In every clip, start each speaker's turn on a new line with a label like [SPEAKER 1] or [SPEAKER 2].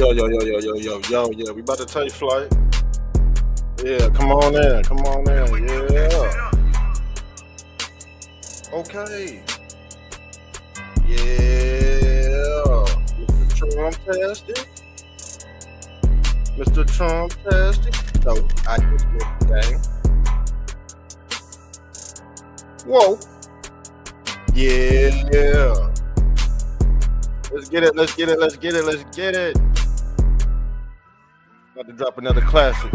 [SPEAKER 1] Yeah. We about to take flight. Yeah, come on in. Come on in. Yeah. Okay. Yeah. Mr. Trump tastic. Mr. Trump tastic. No, I just missed the game. Whoa. Yeah. Let's get it. Let's get it. Let's get it. Let's get it. About to drop another classic.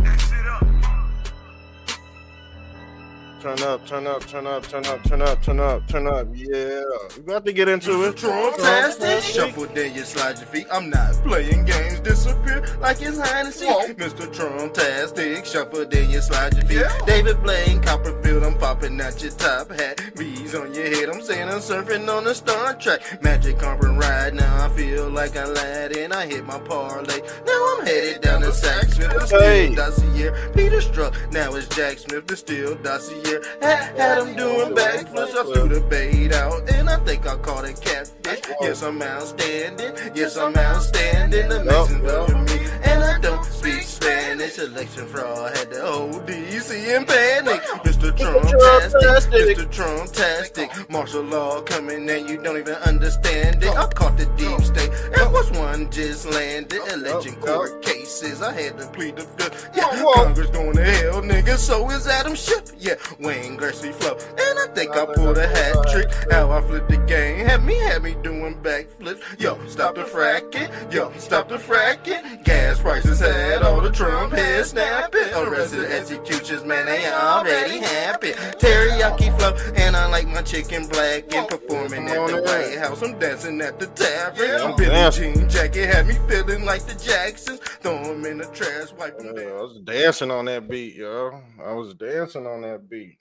[SPEAKER 1] Turn up, turn up, turn up, turn up, turn up, turn up, turn up. Yeah. We about to get into it.
[SPEAKER 2] Fantastic. Shuffle, then you slide your feet. I'm not playing games. Disappear like it's hide and seek. Mr. Trump-tastic. Shuffle, then you slide your feet. Yeah. David Blaine, Copperfield, I'm popping out your top hat. Bees on your head, I'm saying I'm surfing on the Star Trek. Magic carpet ride, now I feel like I'm Aladdin. I hit my parlay. Now I'm headed down to Sack Smith. The still dossier. Peter Struck, now it's Jack Smith. The still dossier. Had him doing backflips. I threw the bait out, and I think I caught a catfish. Yes, I'm outstanding. Yes, I'm outstanding. Amazing for me, and I don't speak Spanish. Election fraud had the whole DC in panic. Mr. Trump-tastic, Mr. Trump-tastic. Martial law coming, and you don't even understand it. I caught the deep state. Air Force One just landed. Election court cases. I had to plead the fifth. Yeah, Congress going to hell, nigga. So is Adam Schiff. Yeah. Wayne Gretzky flow, and I think I pulled a hat trick. How I flipped the game, had me doing backflips. Yo, stop the fracking, yo, stop the fracking. Gas prices had all the Trump heads snapping. Arrested executions, man, they already happy. Teriyaki flow, and I like my chicken black. And performing at the White House, I'm dancing at the tavern. Billie Jean jacket had me feeling like the Jacksons. Throw them in the trash, wipe them down.
[SPEAKER 1] I was dancing on that beat, yo. I was dancing on that beat.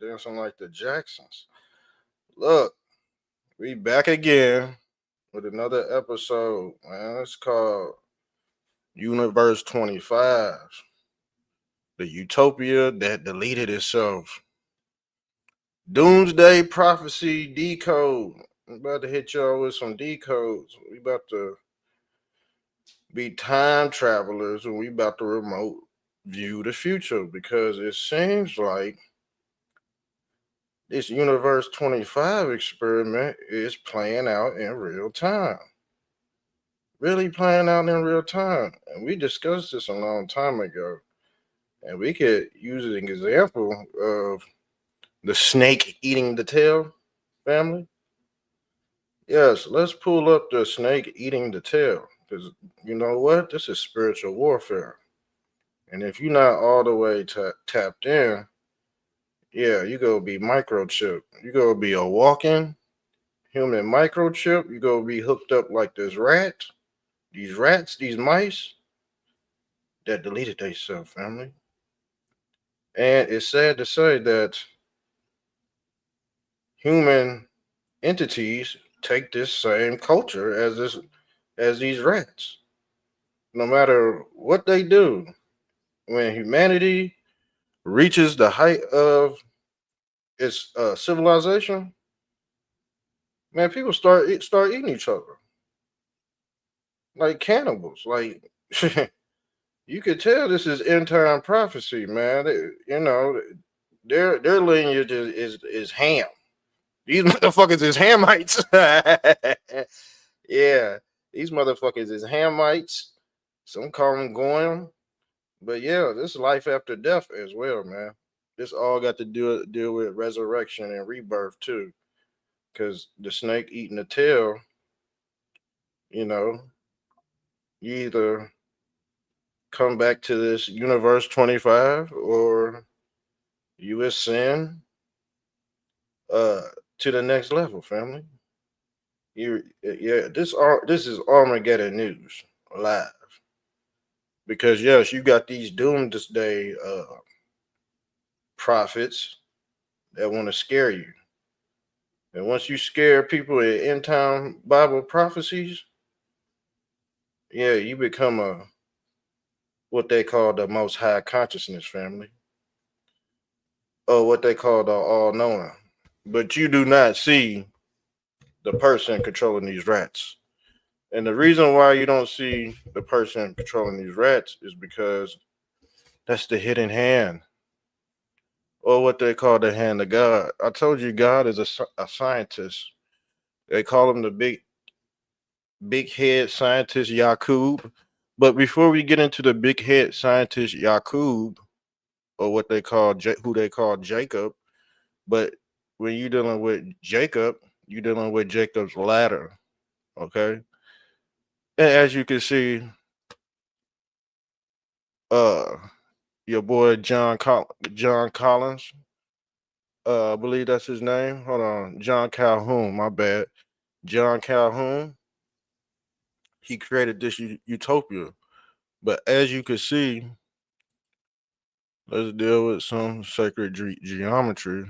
[SPEAKER 1] Dancing like the Jacksons. Look, we back again with another episode, man. It's called Universe 25. The Utopia that deleted itself. Doomsday prophecy decode. I'm about to hit y'all with some decodes. We about to be time travelers and we about to remote view the future because it seems like this Universe 25 experiment is playing out in real time. Really playing out in real time. And we discussed this a long time ago. And we could use an example of the snake eating the tail family. Yes, let's pull up the snake eating the tail. Because you know what? This is spiritual warfare. And if you're not all the way tapped in, yeah, you go be microchip. You go be a walking human microchip. You go be hooked up like this rat. These rats, these mice that deleted themselves, family. And it's sad to say that human entities take this same culture as these rats. No matter what they do, when humanity reaches the height of its civilization, man, people start eating each other like cannibals. Like you could tell this is end time prophecy, man. Their lineage is ham. These motherfuckers is Hamites. Yeah, these motherfuckers is Hamites. Some call them Goyim. But yeah, this is life after death as well, man. This all got to deal with resurrection and rebirth too. Because the snake eating the tail, you either come back to this Universe 25 or you ascend to the next level, family. This is Armageddon news live. Because yes, you got these doomsday prophets that want to scare you. And once you scare people in end time Bible prophecies, yeah, you become what they call the most high consciousness family. Or what they call the all-knowing. But you do not see the person controlling these rats. And the reason why you don't see the person controlling these rats is because that's the hidden hand, or what they call the hand of God. I told you God is a scientist. They call him the big head scientist Yakub. But before we get into the big head scientist Yakub, or what they call who they call Jacob, but when you're dealing with Jacob, you're dealing with Jacob's ladder. Okay, and as you can see, uh, your boy John Collins, I believe that's his name. Hold on, John Calhoun. My bad, John Calhoun. He created this utopia. But as you can see, let's deal with some sacred geometry.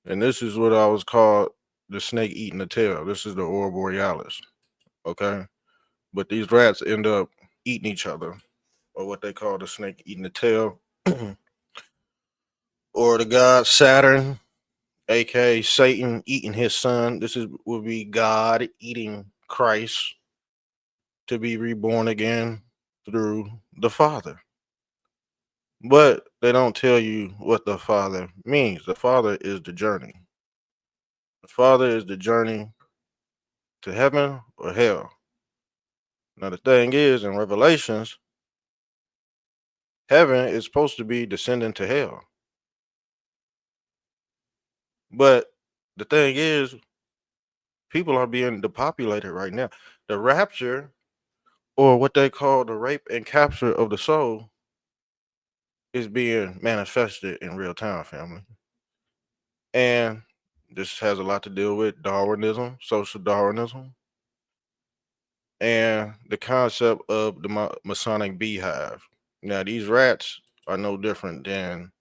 [SPEAKER 1] And this is what I was called the snake eating the tail. This is the Aurora Borealis. Okay. But these rats end up eating each other, or what they call the snake eating the tail, or the god Saturn, aka Satan, eating his son. This is will be God eating Christ to be reborn again through the Father. But they don't tell you what the Father means. The Father is the journey. The Father is the journey to heaven or hell. Now the thing is, in Revelations, heaven is supposed to be descending to hell. But the thing is, people are being depopulated right now. The rapture, or what they call the rape and capture of the soul, is being manifested in real time, family. And this has a lot to do with Darwinism, social Darwinism, and the concept of the Masonic beehive. Now, these rats are no different than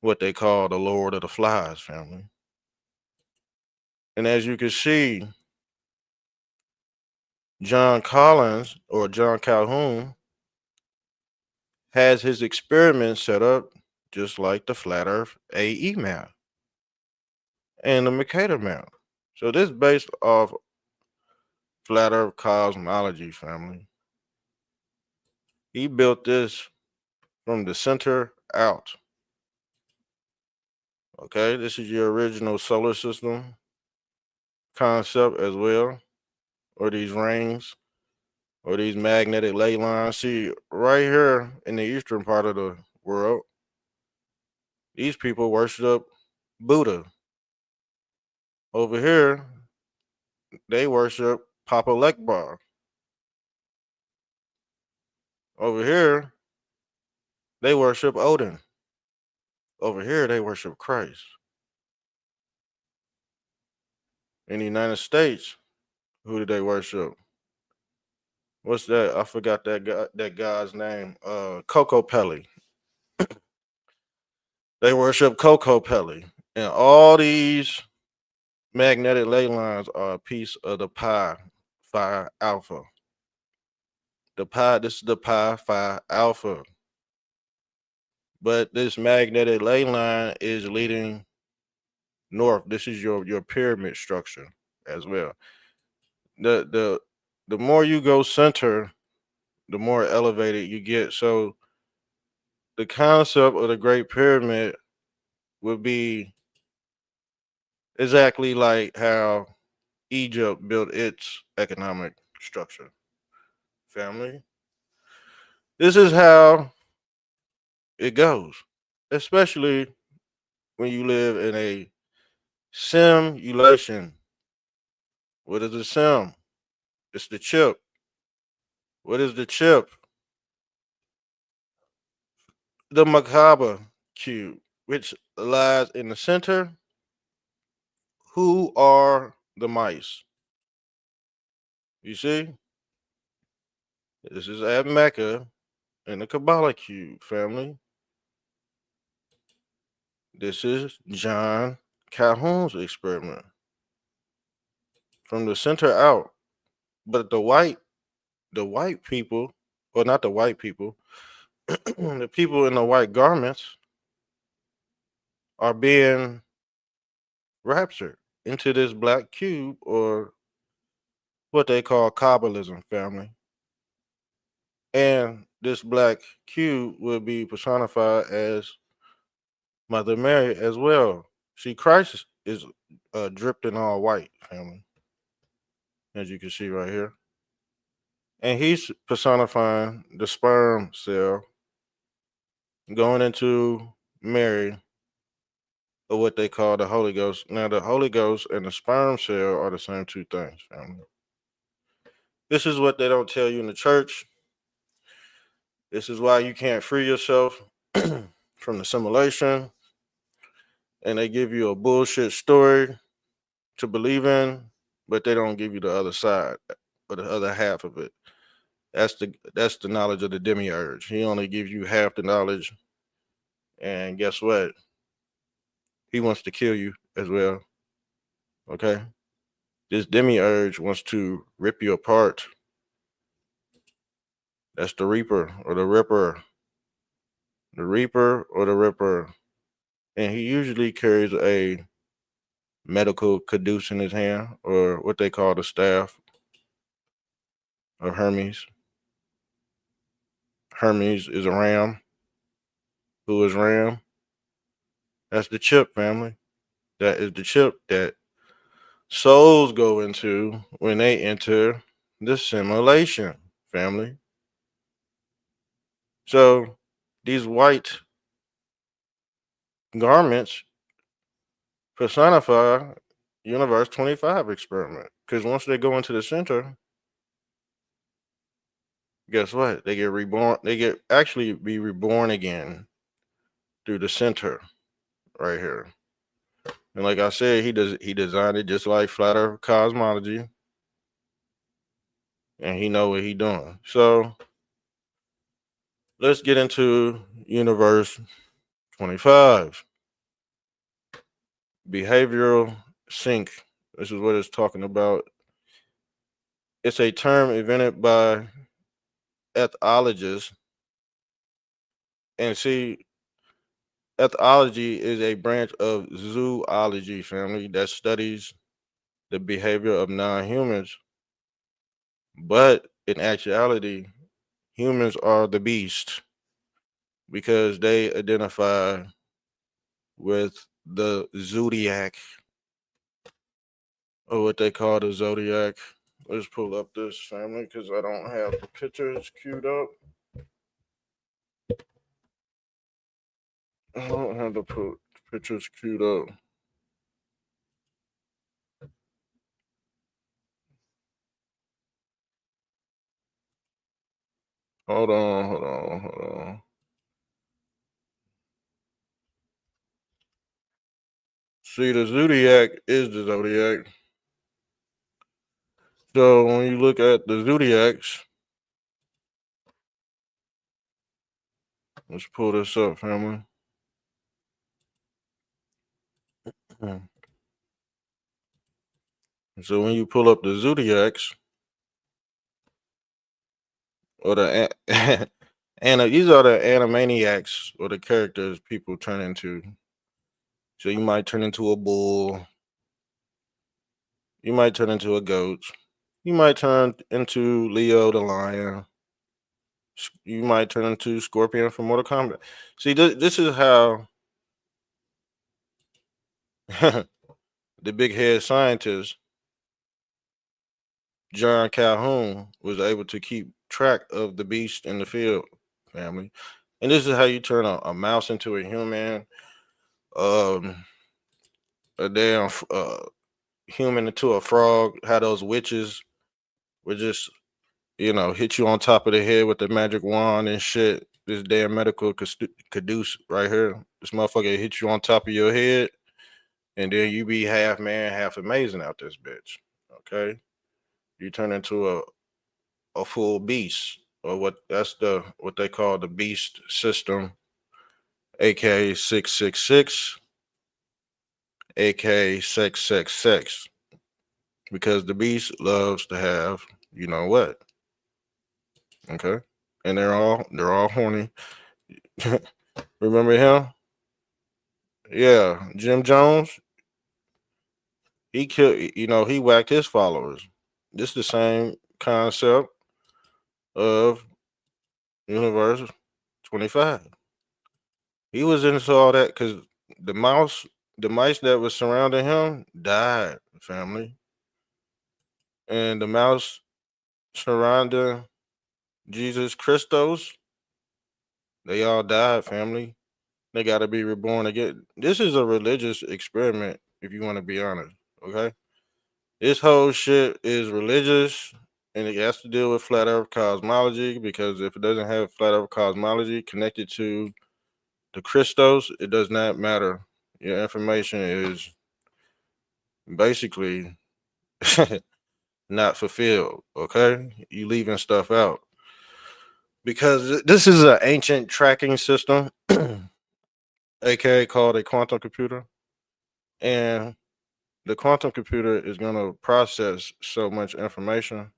[SPEAKER 1] what they call the Lord of the Flies, family. And as you can see, John Collins or John Calhoun has his experiments set up just like the Flat Earth AE map and the Mercator map. So this is based off Flat Earth cosmology, family. He built this from the center out. Okay, this is your original solar system concept as well, or these rings, or these magnetic ley lines. See, right here in the eastern part of the world, these people worship Buddha. Over here, they worship Papa Lekbar. Over here, they worship Odin. Over here, they worship Christ. In the United States, who do they worship? What's that? I forgot that guy's name. Coco Pelli. They worship Coco Pelli. And all these magnetic ley lines are a piece of the pi phi alpha. This is the pi phi alpha. But this magnetic ley line is leading north. This is your pyramid structure as well. The more you go center, the more elevated you get. So the concept of the Great Pyramid would be exactly like how Egypt built its economic structure. Family. This is how it goes, especially when you live in a simulation. What is a sim? It's the chip. What is the chip? The macabre cube, which lies in the center. Who are the mice? You see, this is at Mecca in the Kabbalah cube, family. This is John Calhoun's experiment from the center out. But the white people, or not the white people, the people in the white garments are being raptured into this black cube, or what they call Kabbalism, family. And this black cube will be personified as Mother Mary as well. See, Christ is dripped in all white, family, as you can see right here. And he's personifying the sperm cell going into Mary, or what they call the Holy Ghost. Now, the Holy Ghost and the sperm cell are the same two things, family. This is what they don't tell you in the church. This is why you can't free yourself from the simulation. And they give you a bullshit story to believe in, but they don't give you the other side or the other half of it. That's the knowledge of the demiurge. He only gives you half the knowledge, and guess what? He wants to kill you as well. Okay? This demiurge wants to rip you apart. That's the Reaper or the Ripper. The Reaper or the Ripper. And he usually carries a medical caduce in his hand, or what they call the staff of Hermes. Hermes is a ram. Who is Ram? That's the chip, family. That is the chip that souls go into when they enter the simulation, family. So these white garments personify Universe 25 experiment. Because once they go into the center, guess what? They get reborn. They get actually be reborn again through the center right here. And like I said, he designed it just like flat earth cosmology. And he know what he doing. So let's get into Universe 25. Behavioral sync. This is what it's talking about. It's a term invented by ethologists. And see, ethology is a branch of zoology, family, that studies the behavior of non humans. But in actuality, humans are the beast because they identify with the zodiac, or what they call the zodiac. Let's pull up this, family, because I don't have the pictures queued up. I don't have the pictures queued up. Hold on. See, the zodiac is the zodiac. So when you look at the zodiacs, let's pull this up, family. So when you pull up the zodiacs, or the and these are the animaniacs, or the characters people turn into. So you might turn into a bull. You might turn into a goat. You might turn into Leo the lion. You might turn into Scorpion from Mortal Kombat. See, this is how the big head scientist John Calhoun was able to keep track of the beast in the field, family. And this is how you turn a mouse into a human, um, a damn human into a frog. How those witches would just, hit you on top of the head with the magic wand and shit. This damn medical caduce right here. This motherfucker hit you on top of your head, and then you be half man, half amazing out this bitch. Okay, you turn into a full beast, or what they call the beast system, aka 666, aka 666, because the beast loves to have, you know what? Okay, and they're all horny. Remember him? Yeah, Jim Jones. He killed. He whacked his followers. This is the same concept of Universe 25. He was into all that because the mouse, the mice that was surrounding him died, family. And the mouse surrounding Jesus Christos, they all died, family. They got to be reborn again. This is a religious experiment, if you want to be honest. Okay, this whole shit is religious, and it has to deal with flat Earth cosmology. Because if it doesn't have flat Earth cosmology connected to the Christos, it does not matter. Your information is basically not fulfilled. Okay, you leaving stuff out because this is an ancient tracking system, aka called a quantum computer, and the quantum computer is going to process so much information.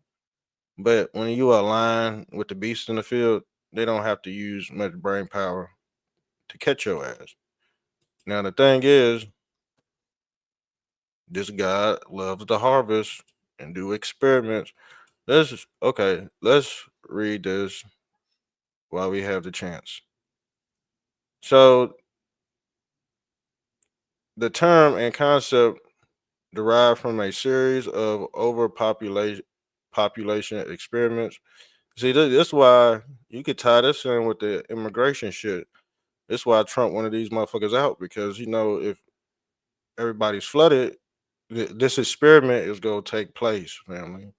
[SPEAKER 1] But when you align with the beast in the field, they don't have to use much brain power to catch your ass. Now, the thing is, this guy loves to harvest and do experiments. Let's read this while we have the chance. So, the term and concept derived from a series of population experiments. See, this why you could tie this in with the immigration shit. That's why Trump wanted these motherfuckers out because if everybody's flooded, this experiment is gonna take place, family.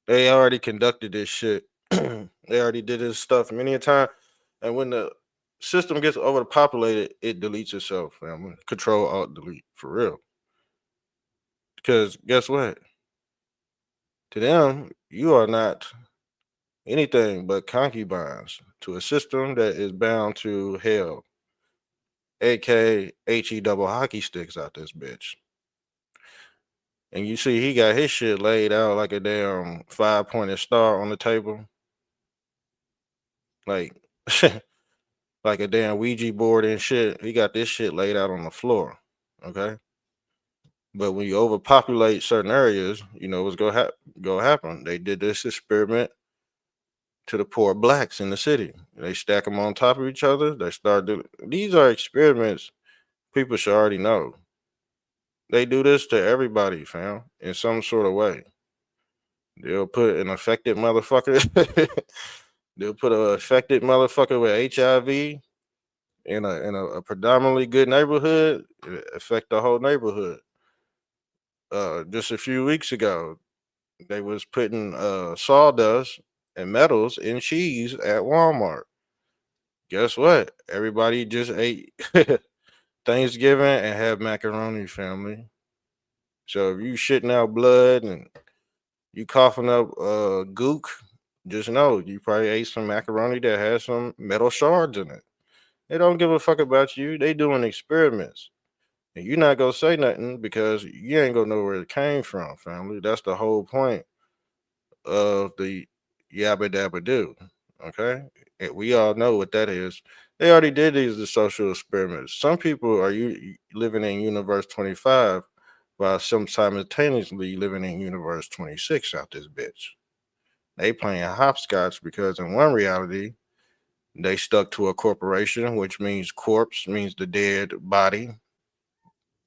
[SPEAKER 1] They already conducted this shit. They already did this stuff many a time, and when the system gets overpopulated, it deletes itself, family. Control Alt Delete for real. Because guess what? To them, you are not anything but concubines to a system that is bound to hell, aka he double hockey sticks out this bitch. And you see, he got his shit laid out like a damn 5 pointed star on the table, like like a damn Ouija board and shit. He got this shit laid out on the floor. Okay, but when you overpopulate certain areas, you know what's go happen. They did this experiment to the poor blacks in the city. They stack them on top of each other. They start doing these are experiments people should already know. They do this to everybody, fam, in some sort of way. They'll put an affected motherfucker. They'll put an affected motherfucker with HIV in a predominantly good neighborhood, affect the whole neighborhood. Just a few weeks ago, they was putting sawdust and metals in cheese at Walmart. Guess what? Everybody just ate Thanksgiving and had macaroni, family. So if you shitting out blood and you coughing up gook, just know you probably ate some macaroni that has some metal shards in it. They don't give a fuck about you. They doing experiments. And you're not gonna say nothing because you ain't gonna know where it came from, family. That's the whole point of the yabba dabba do. Okay? And we all know what that is. They already did these the social experiments. Some people are living in universe 25 while some simultaneously living in universe 26 out this bitch. They playing hopscotch because in one reality, they stuck to a corporation, which means corpse means the dead body.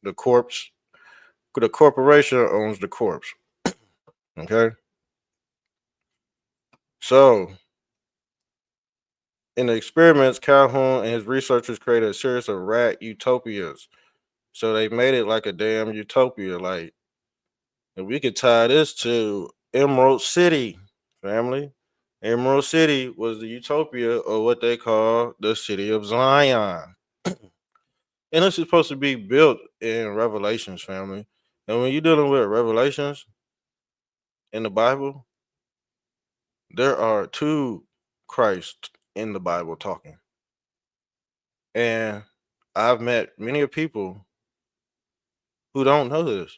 [SPEAKER 1] The corpse, the corporation owns the corpse. Okay. So in the experiments, Calhoun and his researchers created a series of rat utopias. So they made it like a damn utopia. Like, and we could tie this to Emerald City, family. Emerald City was the utopia or what they call the city of Zion. And this is supposed to be built in Revelations, family. And when you're dealing with Revelations in the Bible, there are two Christ in the Bible talking. And I've met many of people who don't know this.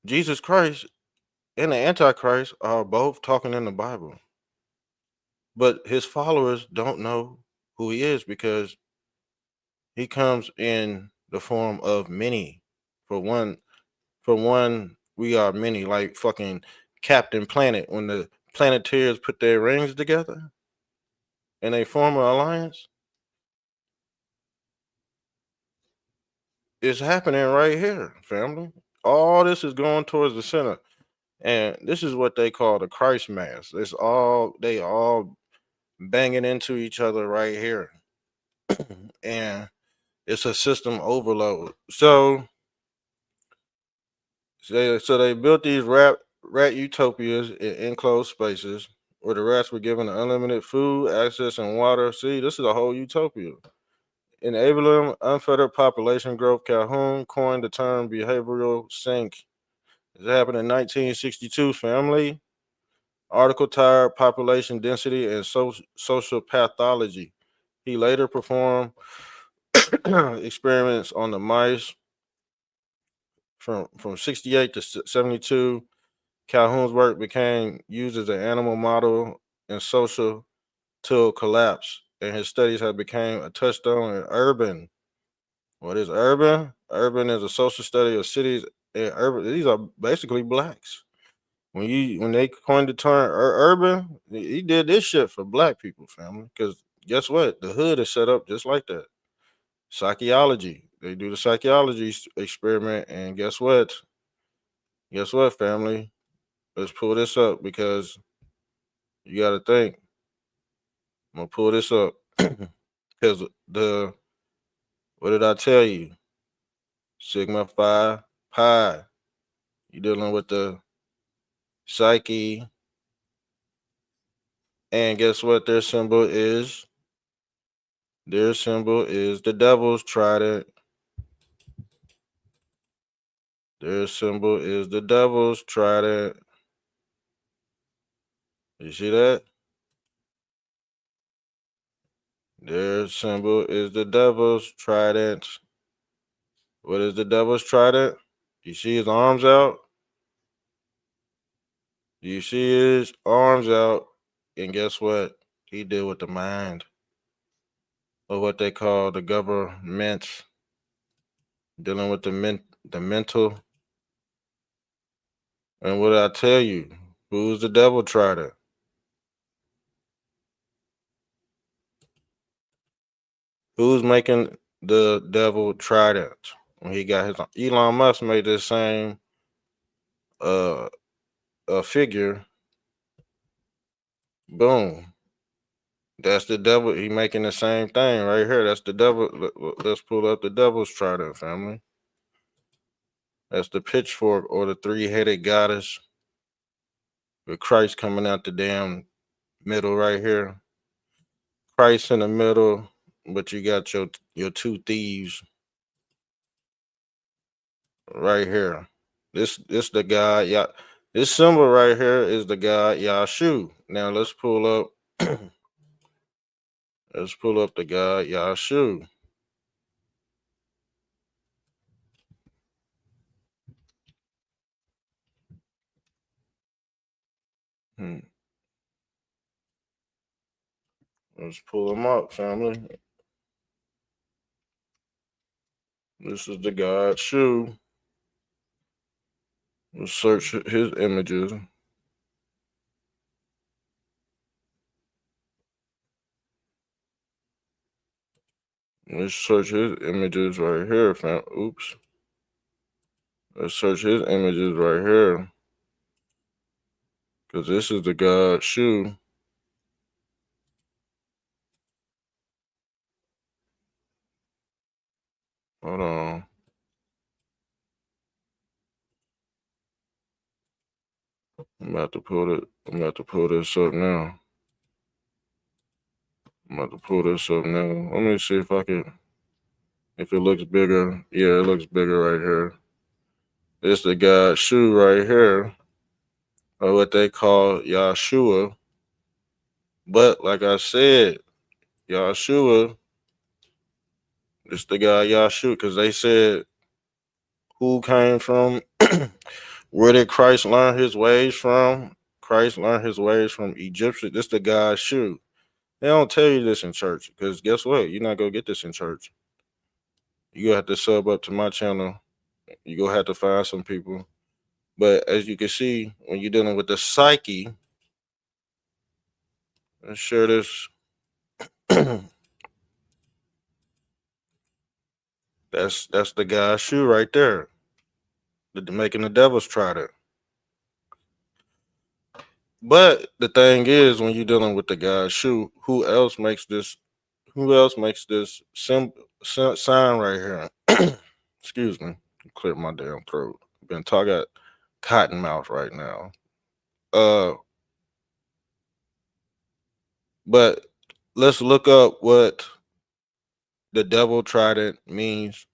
[SPEAKER 1] Jesus Christ and the Antichrist are both talking in the Bible. But his followers don't know who he is because he comes in the form of many. For one, For one, we are many, like fucking Captain Planet when the Planeteers put their rings together and they form an alliance. It's happening right here, family. All this is going towards the center. And this is what they call the Christ mass. It's all they all banging into each other right here. And it's a system overload. So they built these rat utopias in enclosed spaces where the rats were given unlimited food, access, and water. See, this is a whole utopia. Enabling unfettered population growth, Calhoun coined the term behavioral sink. It happened in 1962, family. Article tired population density and social pathology. He later performed experiments on the mice from 68 to 72. Calhoun's work became used as an animal model in social till collapse, and his studies have become a touchstone in urban. What is urban? Urban is a social study of cities and urban. These are basically blacks. When they coined the term urban, he did this shit for black people, family. Because guess what? The hood is set up just like that. Psychology. They do the psychology experiment, and guess what? Guess what, family? Let's pull this up because you got to think. I'm gonna pull this up because the what did I tell you? Sigma Phi Pi. You dealing with the psyche, and guess what? Their symbol is. Their symbol is the devil's trident. Their symbol is the devil's trident. You see that? Their symbol is the devil's trident. What is the devil's trident? You see his arms out? You see his arms out? And guess what? He deal with the mind, or what they call the government, dealing with the mental. And what did I tell you? Who's the devil trident? Who's making the devil trident? When he got his Elon Musk made this same uh figure. Boom. That's the devil. He making the same thing right here. That's the devil. Let's pull up the devil's trident, family. That's the pitchfork or the three-headed goddess with Christ coming out the damn middle right here. Christ in the middle, but you got your two thieves right here. This the God. Yeah, this symbol right here is the God Yashu. Now let's pull up. Let's pull up the God Yashu. Hmm. Let's pull him up, family. This is the God Shu. Let's search his images. Let's search his images right here, fam. Oops. Let's search his images right here. Because this is the God Shu. Hold on. I'm about to pull it. I'm about to pull this up now. I'm about to pull this up now. Let me see if I can. If it looks bigger. Yeah, it looks bigger right here. It's the God Shu right here. Or what they call Yahshua. But like I said, Yahshua, it's the guy Yahshua, because they said who came from, where did Christ learn his ways from? Christ learned his ways from Egyptian. This the guy Shu. They don't tell you this in church, because guess what? You're not gonna get this in church. You have to sub up to my channel You go have to find some people. But as you can see, when you're dealing with the psyche, let's share this. That's the guy's shoe right there. Making the devil's trident. But the thing is, when you're dealing with the guy's shoe, who else makes this? Who else makes this sign right here? Excuse me, clear my damn throat. Been talking cotton mouth right now. Uh, but let's look up what the devil trident means.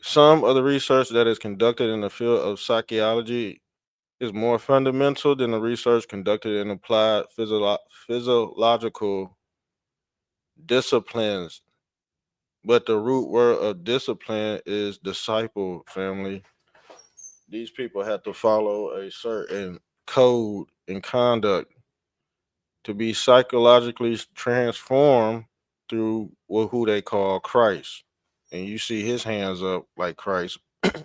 [SPEAKER 1] Some of the research that is conducted in the field of psychology is more fundamental than the research conducted in applied physiological disciplines. But the root word of discipline is disciple, family. These people have to follow a certain code and conduct to be psychologically transformed through who they call Christ. And you see his hands up like Christ, and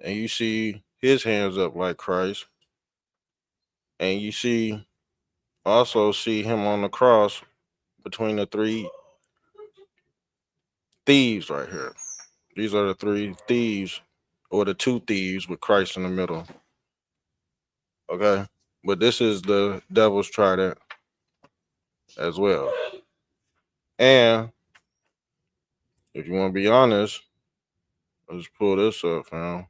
[SPEAKER 1] you see his hands up like Christ, and you see also see him on the cross between the three thieves right here. These are the three thieves, or the two thieves with Christ in the middle. Okay, but this is the devil's trident as well. And if you want to be honest, let's pull this up, fam.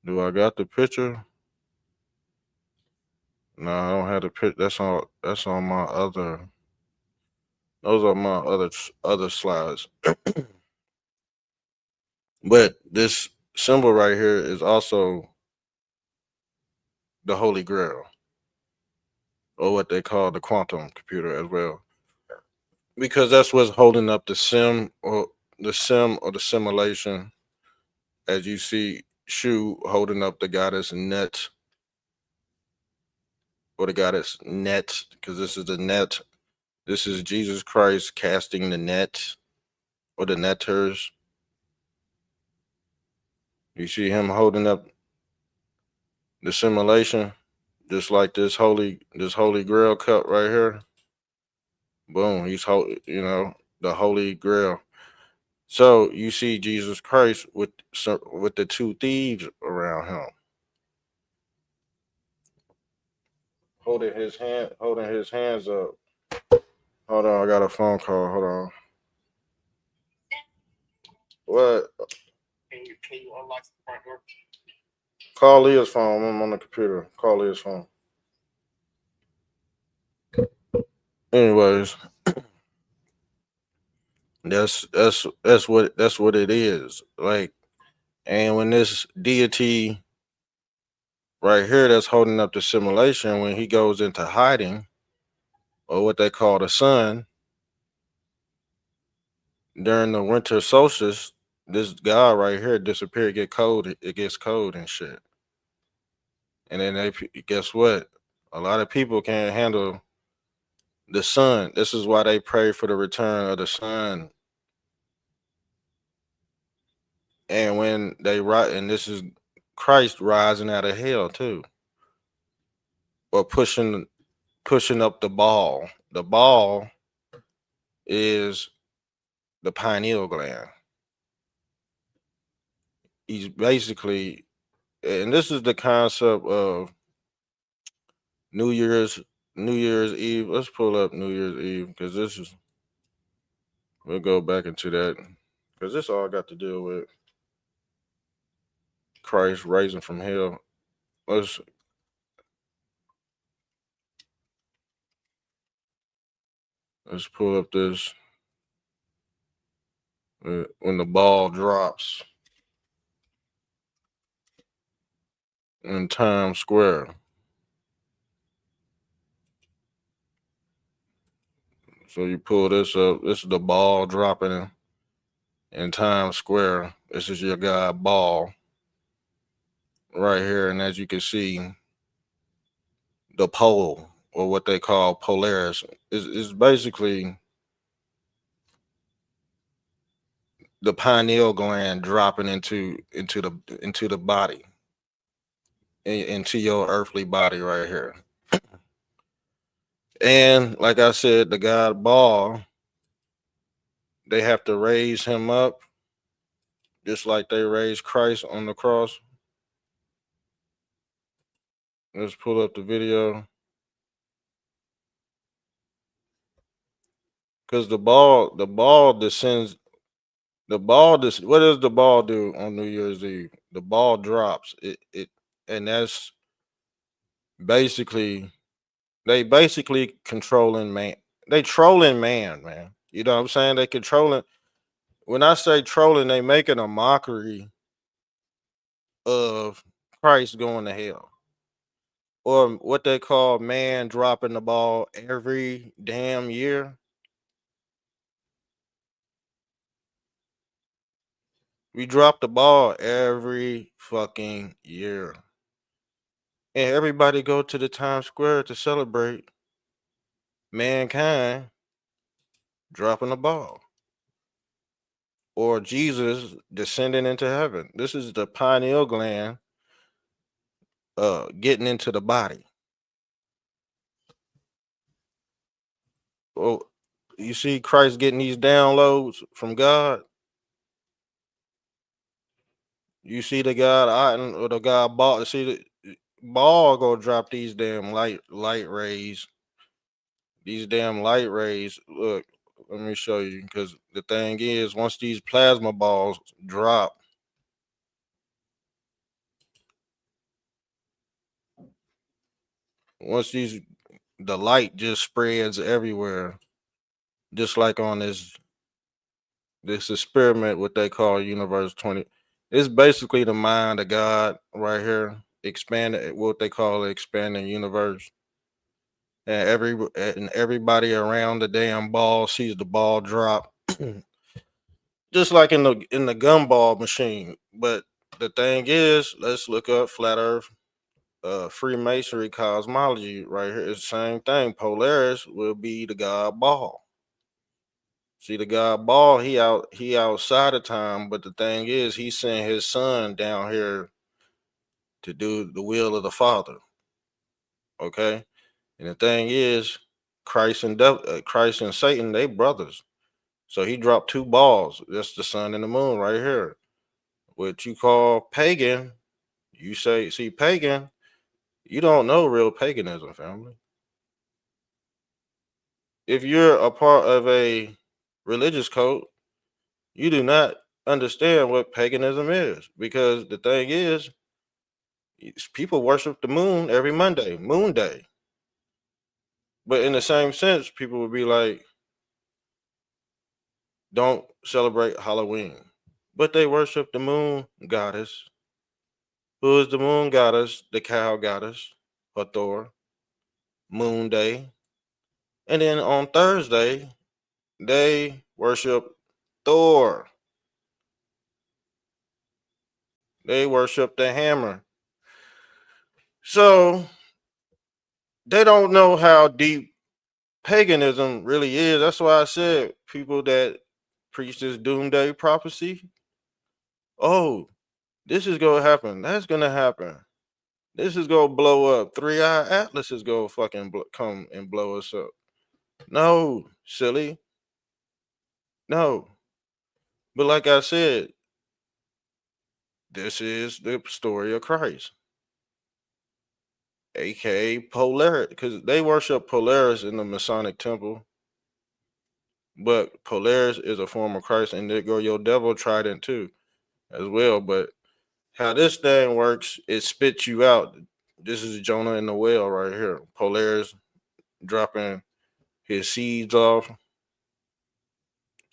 [SPEAKER 1] Do I got the picture? No, I don't have the picture. That's on my other. Those are my other slides. But this symbol right here is also the Holy Grail, or what they call the quantum computer as well, because that's what's holding up the simulation. As you see, Shu holding up the goddess net, or the goddess net, because this is the net. This is Jesus Christ casting the net, or the netters. You see him holding up the simulation, just like this holy grail cup right here. Boom, the holy grail. So you see Jesus Christ with the two thieves around him, holding his hands up. Hold on, I got a phone call. Hold on. What? Can you unlock the front door? Call Leah's phone. I'm on the computer. Call Leah's phone. Anyways, that's what it is. Like, and when this deity right here that's holding up the simulation, when he goes into hiding, or what they call the sun, during the winter solstice, this guy right here disappear, get cold, it gets cold and shit. And then guess what? A lot of people can't handle the sun. This is why they pray for the return of the sun. And when they and this is Christ rising out of hell too, or pushing up the ball. The ball is the pineal gland. He's basically, and this is the concept of New Year's New Year's Eve. Let's pull up New Year's Eve, because we'll go back into that, because this all got to deal with Christ rising from hell. Let's let's pull up this when the ball drops in Times Square. So you pull this up. This is the ball dropping in Times Square. This is your guy Ball right here, and as you can see, the pole, or what they call Polaris, is basically the pineal gland dropping into the body, into your earthly body right here. And like I said, the God ball, they have to raise him up just like they raised Christ on the cross. Let's pull up the video. Because the ball descends. What does the ball do on New Year's Eve? The ball drops. And that's basically they basically controlling man. They trolling man. You know what I'm saying? They controlling. When I say trolling, they making a mockery of Christ going to hell, or what they call man dropping the ball every damn year. We drop the ball every fucking year. And everybody go to the Times Square to celebrate mankind dropping the ball or Jesus descending into heaven. This is the pineal gland getting into the body. Well, you see Christ getting these downloads from God. You see the God Otten or the God Ball. See the Ball go drop these damn light rays. These damn light rays. Look, let me show you. Because the thing is, once these plasma balls drop, once these the light just spreads everywhere, just like on this experiment, what they call Universe 20. It's basically the mind of God right here, expanded what they call expanding universe. And everybody around the damn ball sees the ball drop, just like in the gumball machine. But the thing is, let's look up flat Earth, Freemasonry cosmology right here. It's the same thing. Polaris will be the God ball. See the God ball, he outside of time, but the thing is, he sent his son down here to do the will of the Father. Okay, and the thing is, Christ and Satan, they brothers. So he dropped two balls. That's the sun and the moon right here. What you call pagan, you say, see, pagan, you don't know real paganism, family. If you're a part of a religious cult, you do not understand what paganism is, because the thing is, people worship the moon every Monday, Moon Day. But in the same sense, people would be like, don't celebrate Halloween. But they worship the moon goddess. Who is the moon goddess? The cow goddess, Hathor, Moon Day. And then on Thursday, they worship Thor. They worship the hammer. So they don't know how deep paganism really is. That's why I said people that preach this doomsday prophecy, oh, this is gonna happen. That's gonna happen. This is gonna blow up. 3-Eye Atlas is gonna fucking come and blow us up. No, silly. No. But like I said, this is the story of Christ, aka Polaris, because they worship Polaris in the Masonic temple. But Polaris is a form of Christ, and there go your devil trident too, as well. But how this thing works, it spits you out. This is Jonah in the whale right here. Polaris dropping his seeds off,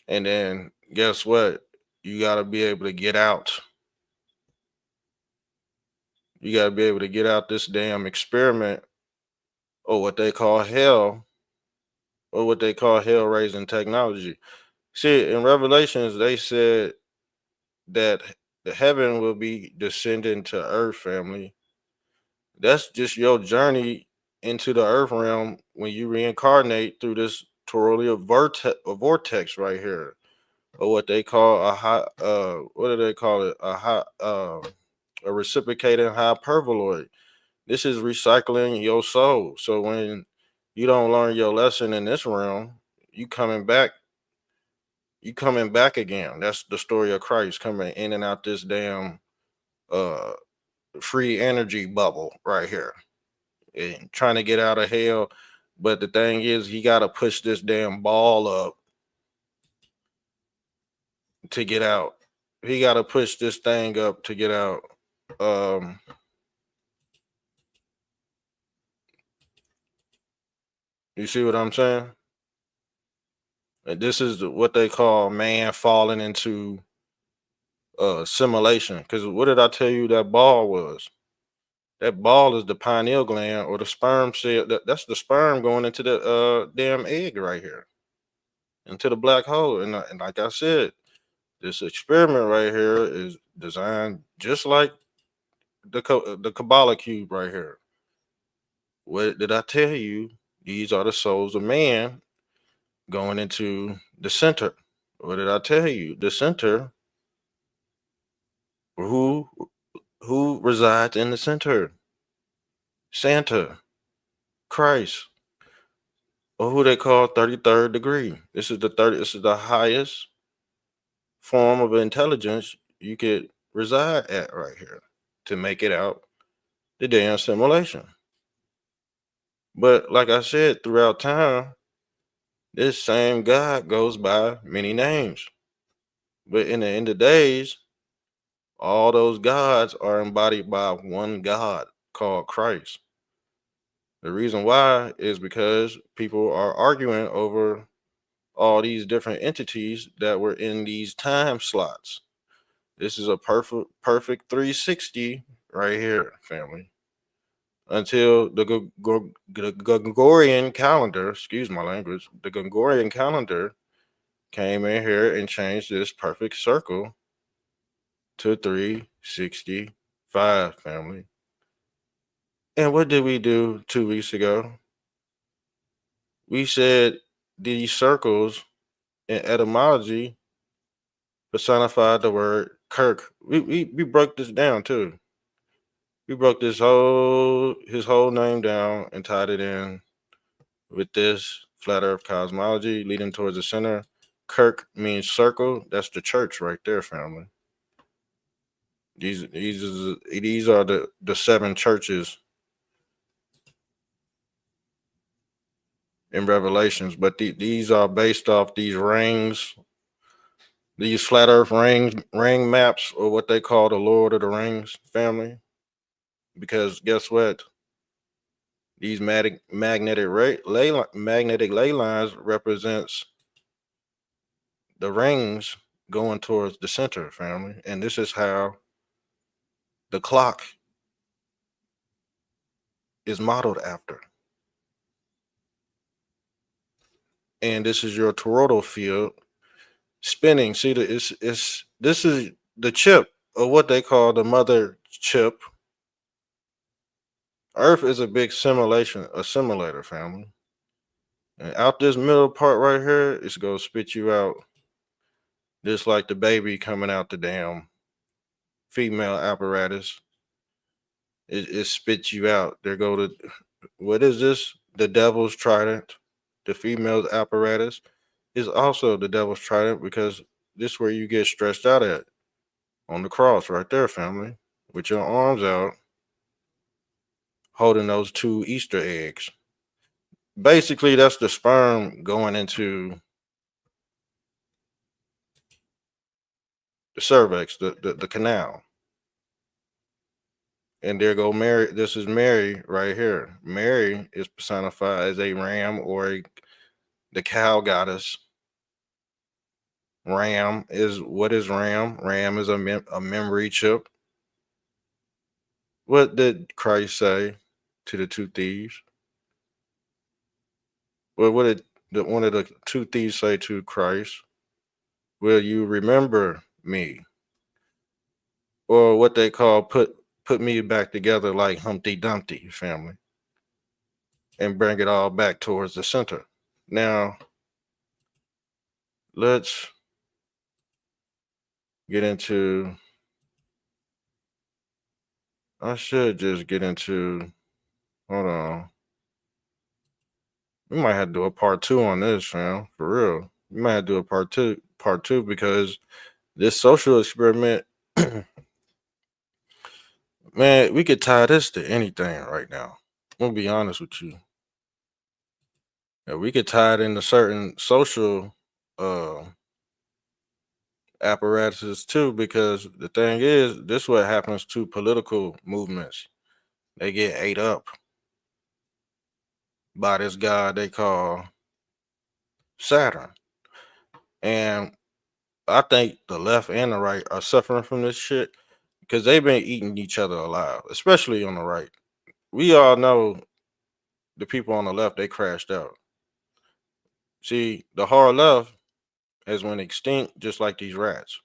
[SPEAKER 1] and then guess what? You gotta be able to get out. You gotta be able to get out this damn experiment, or what they call hell, or what they call hell raising technology. See, in Revelations, they said that the heaven will be descending to earth, family. That's just your journey into the earth realm when you reincarnate through this toroidal vortex right here. or what they call a high what do they call it? A reciprocating hyperboloid. This is recycling your soul. So when you don't learn your lesson in this realm, you coming back, you coming back again. That's the story of Christ coming in and out this damn uh free energy bubble right here and trying to get out of hell. But the thing is, he got to push this damn ball up to get out. He got to push this thing up to get out. Um, you see what I'm saying? And this is what they call man falling into simulation. Because what did I tell you that ball was? That ball is the pineal gland or the sperm cell. That's the sperm going into the damn egg right here, into the black hole. And like I said, this experiment right here is designed just like the Kabbalah cube right here. What did I tell you? These are the souls of man going into the center. What did I tell you? The center. Who who resides in the center? Santa, Christ, or who they call 33rd degree. This is the highest form of intelligence you could reside at right here to make it out the damn simulation. But like I said, throughout time, this same God goes by many names. But in the end of days, all those gods are embodied by one God called Christ. The reason why is because people are arguing over all these different entities that were in these time slots. This is a perfect 360 right here, family. Until the Gregorian calendar, excuse my language, the Gregorian calendar came in here and changed this perfect circle to 365, family. And what did we do 2 weeks ago? We said these circles in etymology personified the word Kirk. We broke this down too. We broke his whole name down and tied it in with this flat earth cosmology leading towards the center. Kirk means circle. That's the church right there, family. These are the seven churches in Revelations, but these are based off these rings, these flat Earth ring maps, or what they call the Lord of the Rings family. Because guess what? These magnetic ley lines represents the rings going towards the center, family, and this is how the clock is modeled after. And this is your toroidal field spinning. See, it's this is the chip, or what they call the mother chip. Earth is a big simulator, family. And out this middle part right here, it's gonna spit you out just like the baby coming out the damn female apparatus. It spits you out. There go the what is this? The devil's trident. The female's apparatus is also the devil's trident because this is where you get stretched out at on the cross right there, family, with your arms out, holding those two Easter eggs. Basically, that's the sperm going into the cervix, the canal. And there go Mary. This is Mary right here. Mary is personified as a ram or the cow goddess. Ram is what is Ram? Ram is a memory chip. What did Christ say to the two thieves? Well, what did one of the two thieves say to Christ? Will you remember me? Or what they call put me back together like Humpty Dumpty, family, and bring it all back towards the center. Now, let's get into. I should just get into. Hold on. We might have to do a part two on this, fam. For real. We might have to do a part two, because this social experiment, man, we could tie this to anything right now. I'm gonna be honest with you. Yeah, we could tie it into certain social uh apparatuses too, because the thing is, this what happens to political movements. They get ate up by this guy they call Saturn. And I think the left and the right are suffering from this shit because they've been eating each other alive, especially on the right. We all know the people on the left, they crashed out. See, the hard left has went extinct just like these rats.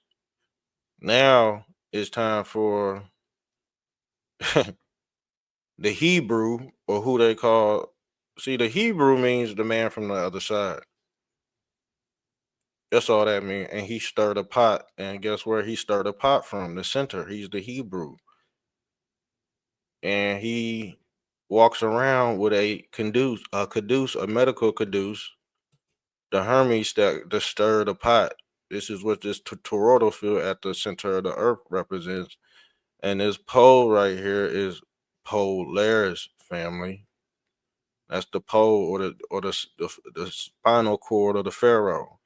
[SPEAKER 1] Now it's time for the Hebrew, or who they call. See, the Hebrew means the man from the other side. That's all that means. And he stirred a pot. And guess where he stirred a pot from? The center. He's the Hebrew. And he walks around with a medical caduce, the Hermes that stir the pot. This is what this toroidal field at the center of the earth represents. And this pole right here is Polaris, family. That's the pole, or the spinal cord of the pharaoh,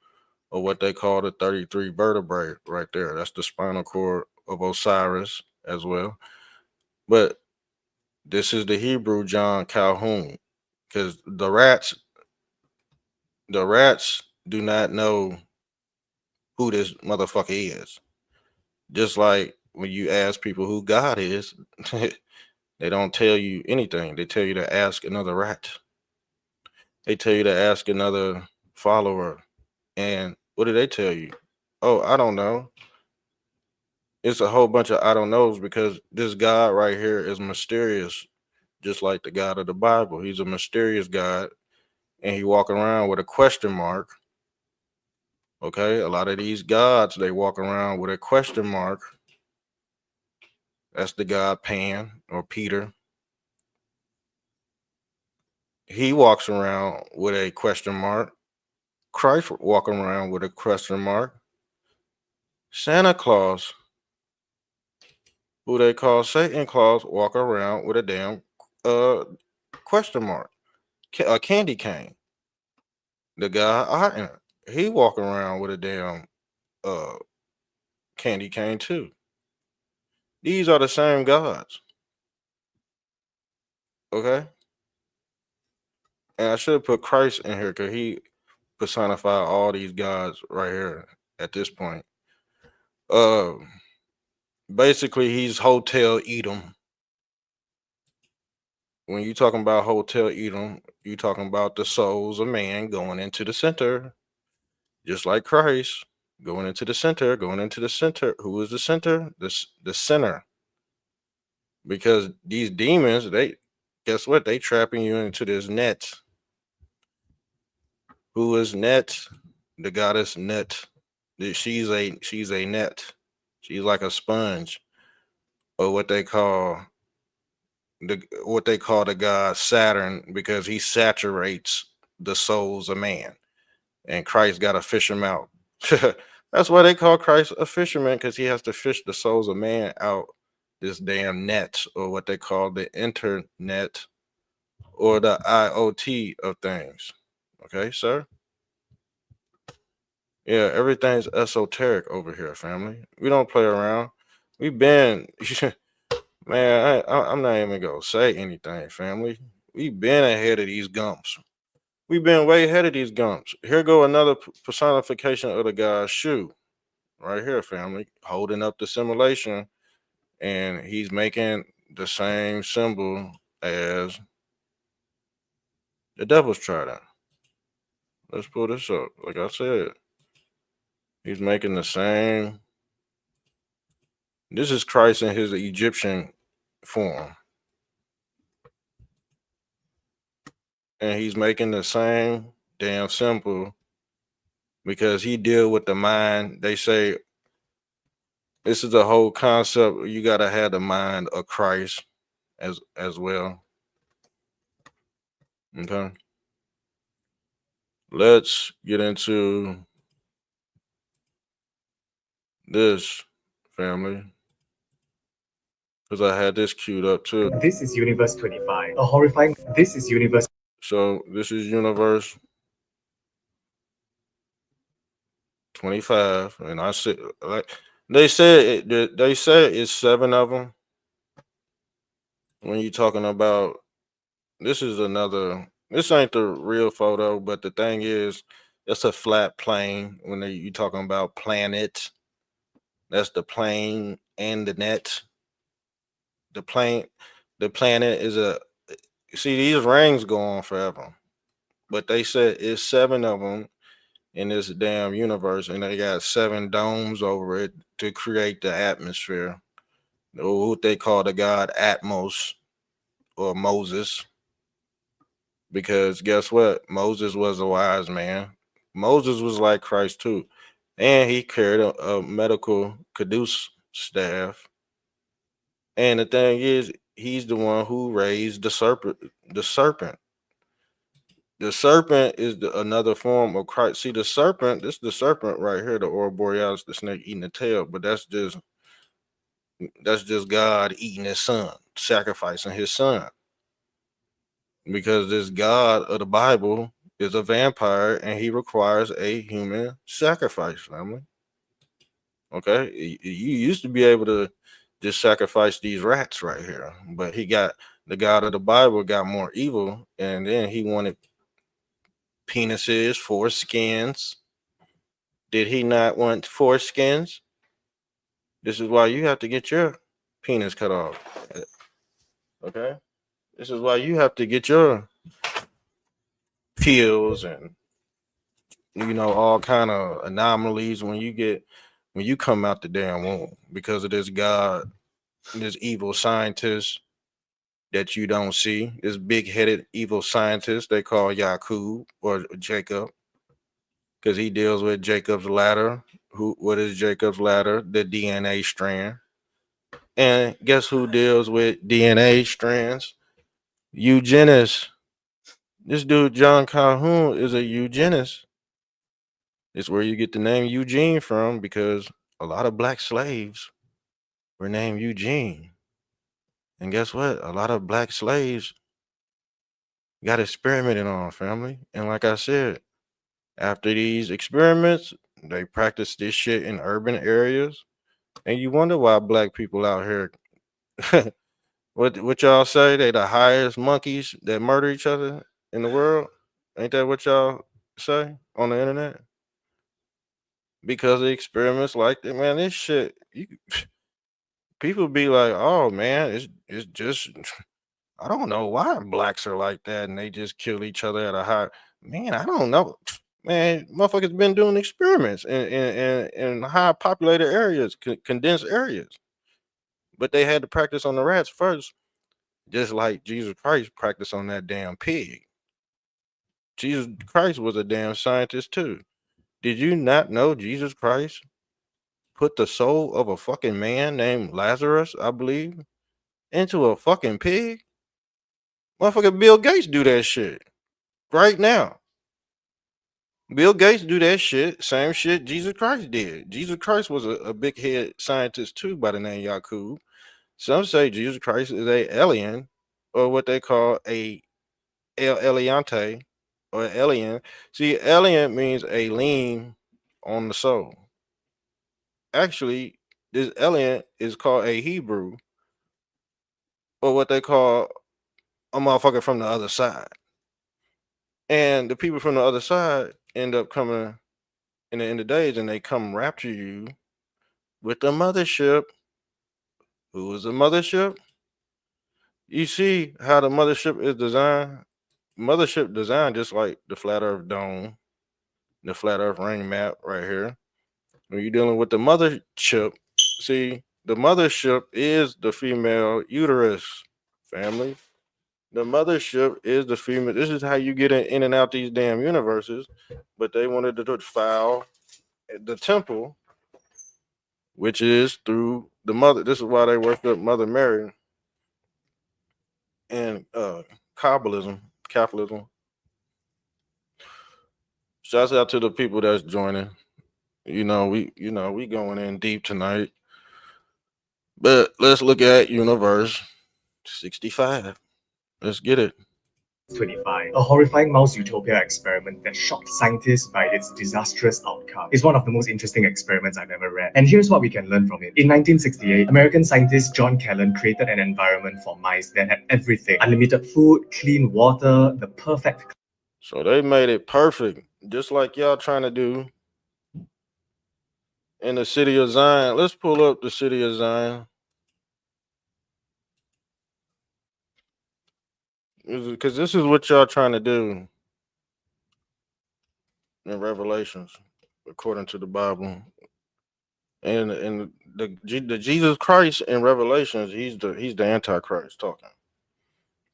[SPEAKER 1] or what they call the 33 vertebrae right there. That's the spinal cord of Osiris as well. But this is the Hebrew John Calhoun, because the rats do not know who this motherfucker is. Just like when you ask people who God is, they don't tell you anything. They tell you to ask another rat. They tell you to ask another follower. And what do they tell you? Oh, I don't know. It's a whole bunch of I don't knows, because this God right here is mysterious, just like the God of the Bible. He's a mysterious God, and he walk around with a question mark. Okay, a lot of these gods, they walk around with a question mark. That's the God Pan or Peter. He walks around with a question mark. Christ walking around with a question mark. Santa Claus, who they call Satan Claus, walk around with a damn uh question mark. A candy cane. The guy he walk around with a damn uh candy cane too. These are the same gods. Okay? And I should put Christ in here because he personified all these gods right here at this point. Uh Basically he's Hotel Edom. When you talking about Hotel Edom, you talking about the souls of man going into the center, just like Christ going into the center, going into the center. Who is the center? The center. Because these demons, they guess what? They trapping you into this net. Who is Net? The goddess Net. She's a net. She's like a sponge, or what they call the god Saturn, because he saturates the souls of man, and Christ got to fish him out. That's why they call Christ a fisherman, because he has to fish the souls of man out this damn net, or what they call the internet, or the IoT of things. Okay, sir? Yeah, everything's esoteric over here, family. We don't play around. We've been, man, I'm not even going to say anything, family. We've been ahead of these gumps. We've been way ahead of these gumps. Here go another personification of the guy's shoe. Right here, family. Holding up the simulation, and he's making the same symbol as the devil's trident. Let's pull this up. Like I said, he's making the same. This is Christ in his Egyptian form. And he's making the same damn symbol because he deal with the mind. They say This is the whole concept. You gotta have the mind of Christ as well. Okay. Let's get into this, family, because I had this queued up too.
[SPEAKER 3] This is Universe 25. A horrifying. This is Universe.
[SPEAKER 1] So this is Universe 25, and I said, like they said it's 7 of them. When you're talking about, this is another. This ain't the real photo, but the thing is, it's a flat plane. When you talking about planet, that's the plane and the net. The plane, the planet is a. See, these rings go on forever, but they said it's 7 of them in this damn universe, and they got 7 domes over it to create the atmosphere, or what they call the god Atmos or Moses. Because guess what? Moses was a wise man. Moses was like Christ too, and he carried a medical caduce staff. And the thing is, he's the one who raised the serpent. The serpent. The serpent is another form of Christ. See, the serpent. This is the serpent right here, the Aurora Borealis, the snake eating the tail. But that's just God eating his son, sacrificing his son. Because this God of the Bible is a vampire and he requires a human sacrifice, family. Okay? You used to be able to just sacrifice these rats right here, but the God of the Bible got more evil, and then he wanted penises, foreskins. Did he not want foreskins? This is why you have to get your penis cut off. Okay? This is why you have to get your pills and all kind of anomalies when you come out the damn womb because of this God, this evil scientist that you don't see, this big-headed evil scientist they call Yakub or Jacob, because he deals with Jacob's ladder. What is Jacob's ladder? The DNA strand. And guess who deals with DNA strands? Eugenist. This dude John Calhoun is a eugenist. It's where you get the name Eugene from, because a lot of black slaves were named Eugene. And guess what? A lot of black slaves got experimented on, family. And like I said, after these experiments, they practice this shit in urban areas. And you wonder why black people out here, what y'all say? They the highest monkeys that murder each other in the world. Ain't that what y'all say on the internet? Because of experiments like that, man. This shit, people be like, "Oh man, it's just I don't know why blacks are like that, and they just kill each other at a high." Man, I don't know, man. Motherfuckers been doing experiments in high populated areas, condensed areas, but they had to practice on the rats first, just like Jesus Christ practiced on that damn pig. Jesus Christ was a damn scientist too. Did you not know Jesus Christ put the soul of a fucking man named Lazarus, I believe, into a fucking pig? Motherfucker, Bill Gates do that shit right now. Bill Gates do that shit. Same shit Jesus Christ did. Jesus Christ was a big head scientist too by the name Yakub. Some say Jesus Christ is a alien, or what they call a El Eliante or alien. See, alien means a lean on the soul. Actually, this alien is called a Hebrew, or what they call a motherfucker from the other side. And the people from the other side end up coming in the end of days, and they come rapture you with the mothership. Who is the mothership? You see how the mothership is designed? Mothership designed just like the flat earth dome, the flat earth ring map right here. When you're dealing with the mothership, see, the mothership is the female uterus, family. The mothership is the female. This is how you get in and out these damn universes. But they wanted to defile the temple which is through the mother. This is why they worship Mother Mary and Kabbalism. Shouts out to the people that's joining. We going in deep tonight. But let's look at Universe 65. Let's get it.
[SPEAKER 3] 25. A horrifying mouse utopia experiment that shocked scientists by its disastrous outcome. It's one of the most interesting experiments I've ever read. And here's what we can learn from it. In 1968, American scientist John Callan created an environment for mice that had everything: unlimited food, clean water, the perfect.
[SPEAKER 1] So they made it perfect, just like y'all trying to do in the city of Zion. Let's pull up the city of Zion. Because this is what y'all trying to do in Revelations, according to the Bible. And the Jesus Christ in Revelations, he's the Antichrist talking.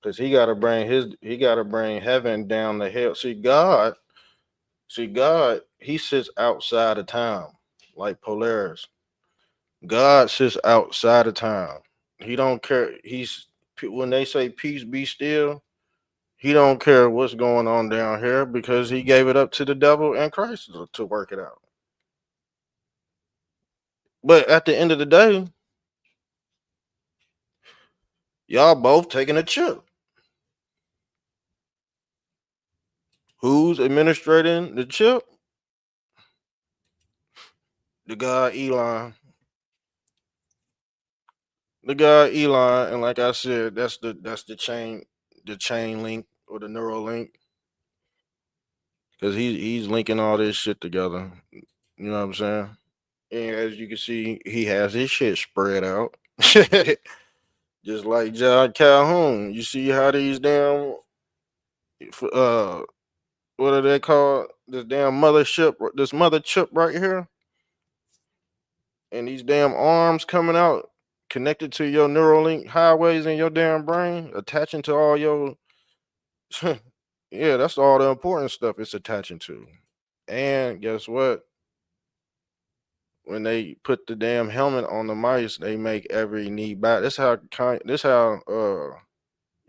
[SPEAKER 1] Because he gotta bring heaven down to hell. God, he sits outside of time, like Polaris. God sits outside of time. He don't care. When they say peace be still, he don't care what's going on down here because he gave it up to the devil and Christ to work it out. But at the end of the day, y'all both taking a chip. Who's administrating the chip? The guy Elon. The guy Elon, and like I said, that's the chain link or the neural link. Because he's linking all this shit together. You know what I'm saying? And as you can see, he has his shit spread out. Just like John Calhoun. You see how these damn what are they called? This damn this mother chip right here. And these damn arms coming out connected to your Neuralink highways in your damn brain, attaching to all your yeah, that's all the important stuff it's attaching to. And guess what? When they put the damn helmet on the mice, they make every knee bow. This how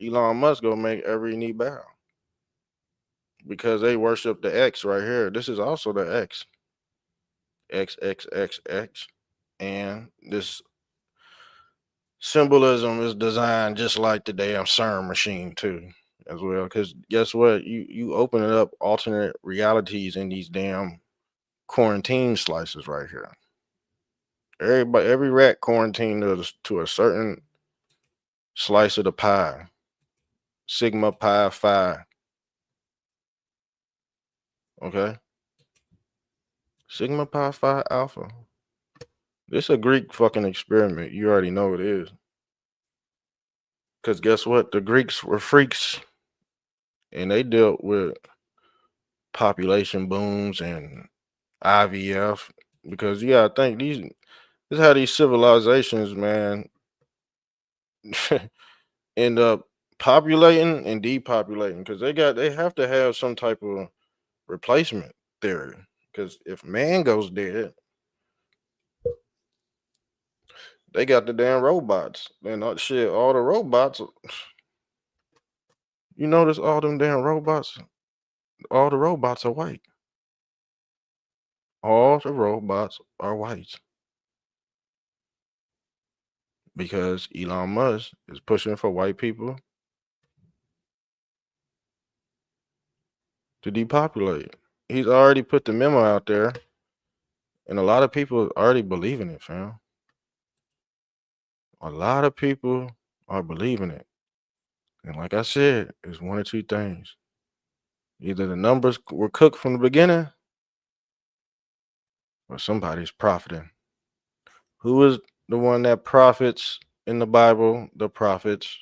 [SPEAKER 1] Elon Musk gonna make every knee bow. Because they worship the X right here. This is also the X. X, X, X, X. And this symbolism is designed just like the damn CERN machine too, as well. Because guess what? You open it up alternate realities in these damn quarantine slices right here. Every rat quarantined to a certain slice of the pie. Sigma Pi Phi. Okay. Sigma Pi Phi Alpha. This is a Greek fucking experiment. You already know it is. Because guess what? The Greeks were freaks and they dealt with population booms and IVF. Because you gotta think this is how these civilizations, man, end up populating and depopulating. Because they have to have some type of replacement theory. Because if man goes dead, they got the damn robots. And all the robots. You notice all them damn robots? All the robots are white. All the robots are white. Because Elon Musk is pushing for white people to depopulate. He's already put the memo out there, and a lot of people already believe in it, fam. A lot of people are believing it. And like I said, it's one or two things. Either the numbers were cooked from the beginning, or somebody's profiting. Who is the one that profits in the Bible? The prophets.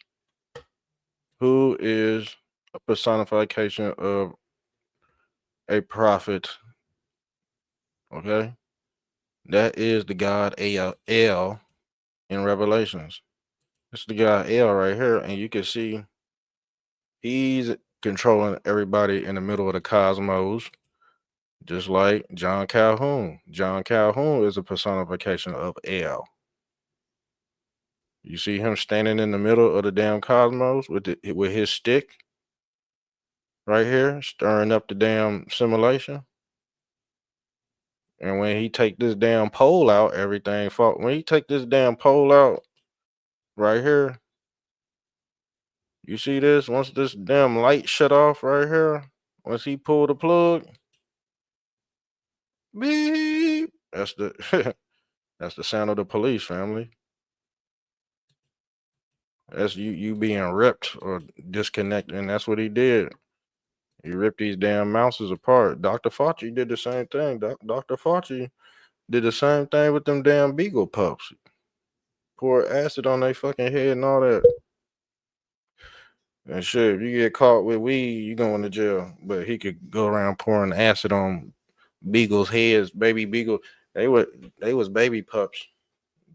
[SPEAKER 1] Who is a personification of a prophet? Okay. That is the God El in Revelations. It's the guy El right here, and you can see he's controlling everybody in the middle of the cosmos. Just like John Calhoun. John Calhoun is a personification of L. You see him standing in the middle of the damn cosmos with his stick right here, stirring up the damn simulation. And when he take this damn pole out, everything fall. When he take this damn pole out right here, you see this? Once this damn light shut off right here, once he pull the plug, beep. That's the that's the sound of the police, family. That's you being ripped or disconnected, and that's what he did. He ripped these damn mouses apart. Dr. Fauci did the same thing. Dr. Fauci did the same thing with them damn beagle pups. Pour acid on their fucking head and all that. And shit, if you get caught with weed, you going to jail. But he could go around pouring acid on beagles' heads, baby beagle. They was baby pups.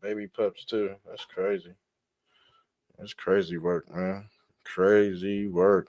[SPEAKER 1] Baby pups too. That's crazy. That's crazy work, man. Crazy work.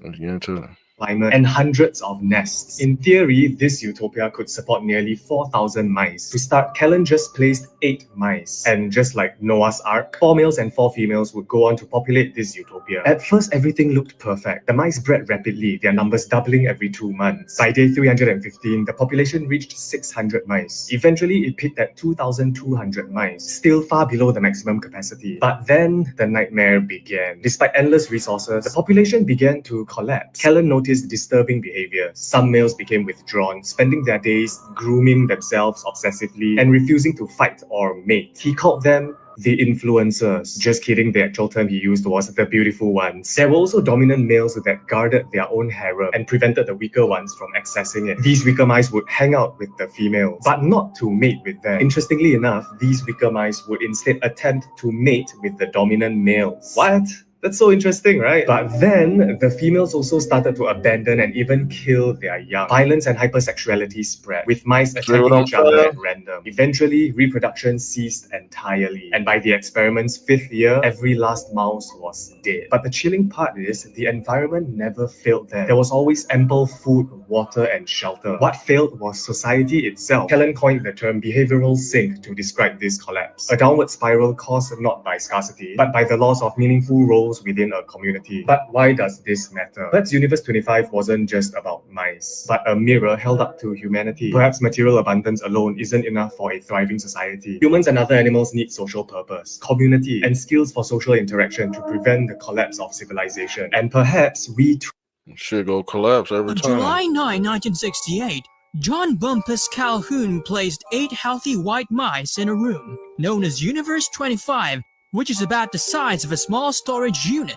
[SPEAKER 1] Let's get into it.
[SPEAKER 3] Climate and hundreds of nests. In theory, this utopia could support nearly 4,000 mice. To start, Kellen just placed 8 mice. And just like Noah's Ark, 4 males and 4 females would go on to populate this utopia. At first, everything looked perfect. The mice bred rapidly, their numbers doubling every 2 months. By day 315, the population reached 600 mice. Eventually, it peaked at 2,200 mice, still far below the maximum capacity. But then, the nightmare began. Despite endless resources, the population began to collapse. Kellen noticed disturbing behavior. Some males became withdrawn, spending their days grooming themselves obsessively and refusing to fight or mate. He called them the influencers. Just kidding, the actual term he used was the beautiful ones. There were also dominant males that guarded their own harem and prevented the weaker ones from accessing it. These weaker mice would hang out with the females, but not to mate with them. Interestingly enough, these weaker mice would instead attempt to mate with the dominant males. What? That's so interesting, right? But then, the females also started to abandon and even kill their young. Violence and hypersexuality spread, with mice attacking each other at random. Eventually, reproduction ceased entirely. And by the experiment's 5th year, every last mouse was dead. But the chilling part is, the environment never failed them. There was always ample food, water, and shelter. What failed was society itself. Kellen coined the term behavioral sink to describe this collapse. A downward spiral caused not by scarcity, but by the loss of meaningful roles within a community. But why does this matter? Perhaps Universe 25 wasn't just about mice, but a mirror held up to humanity. Perhaps material abundance alone isn't enough for a thriving society. Humans and other animals need social purpose, community, and skills for social interaction to prevent the collapse of civilization. And perhaps we too
[SPEAKER 1] shit go collapse every
[SPEAKER 4] On
[SPEAKER 1] time.
[SPEAKER 4] July 9, 1968, John Bumpus Calhoun placed 8 healthy white mice in a room known as Universe 25, which is about the size of a small storage unit.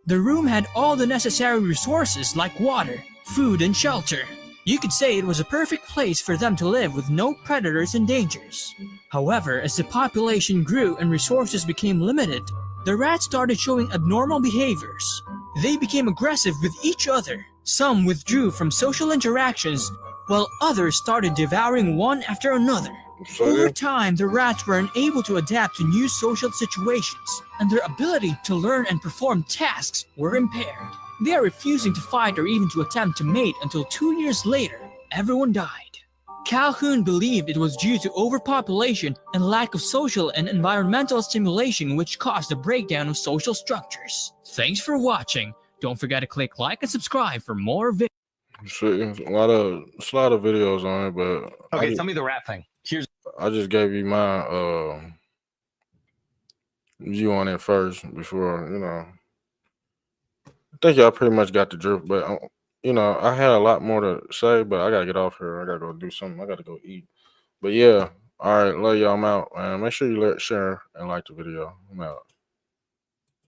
[SPEAKER 4] The room had all the necessary resources like water, food, and shelter. You could say it was a perfect place for them to live with no predators and dangers. However, as the population grew and resources became limited, the rats started showing abnormal behaviors. They became aggressive with each other. Some withdrew from social interactions, while others started devouring one after another. Over time, the rats were unable to adapt to new social situations, and their ability to learn and perform tasks were impaired. They are refusing to fight or even to attempt to mate until 2 years later, everyone died. Calhoun believed it was due to overpopulation and lack of social and environmental stimulation which caused the breakdown of social structures. Thanks for watching. Don't forget to click like and subscribe for more videos.
[SPEAKER 1] Shit, a lot of videos on it, but
[SPEAKER 5] okay, tell me the rat thing.
[SPEAKER 1] I just gave you my view on it first before, I think y'all pretty much got the drift, but I had a lot more to say, but I gotta get off here. I gotta go do something. I gotta go eat. But yeah, all right, love y'all. I'm out, man. Make sure you share and like the video. I'm out.